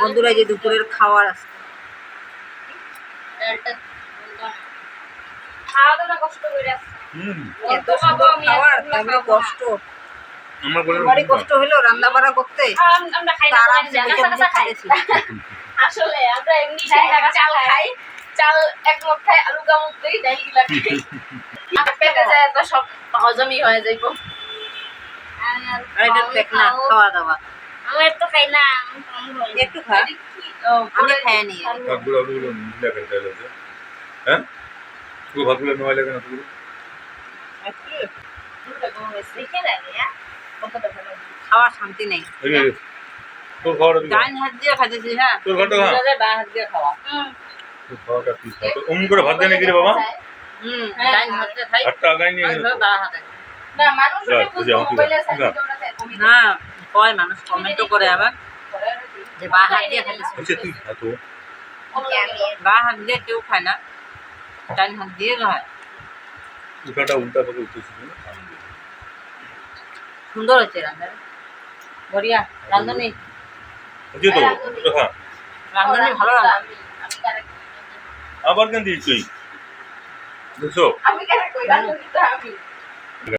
বন্ধুরা যে দুপুরের খাওয়ার আছে এত সুন্দর খাবার কেমন কষ্ট আমারই কষ্ট হলো রান্না বান্না করতে আসলে আমরা এমনি চাল খাই চাল এক মুখ খাই আলু কামুক দেই ডাল গিলা খাই পেটে যায় তো সব হজমই হয়ে যাইবো আর এটা দেখ না খাওয়া দাওয়া আমি তো খাই না একটু খা আমি খাই নি ভাতগুলো নিলে ফেলতে হলো হ্যাঁ পুরো ভাতগুলো নোয়া লাগে না পুরো খাওয়া শান্তি নেই তোর খাওয়াটা দিবি ডাইন হাত দিয়ে খাইতেছি হ্যাঁ তোর খাওয়াটা খা বা হাত দিয়ে খাওয়া তোর খাওয়াটা পিস তো অমনি করে ভাত দেয় নাকি রে বাবা ডাইন হাত দিয়ে খাই ভাতটা আগাই নিয়ে আর বা হাতে না মানুষ মোবাইলে না কয় মানুষ কমেন্টও করে আবার যে বা হাত দিয়ে খাইতেছি আচ্ছা তুই খা তো বা হাত দিয়ে কেউ খায় না ডাইন হাত দিয়ে খায় উল্টাটা উল্টা করে উঠতেছিস সুন্দর হচ্ছে রান্না বড়িয়া রান্ধনি বুঝলি তো ওটা খা রান্ধনি ভালো রান্না আবার কেন দিস তুই বুঝছো আমি কেন কই রান্ধনি তো আমি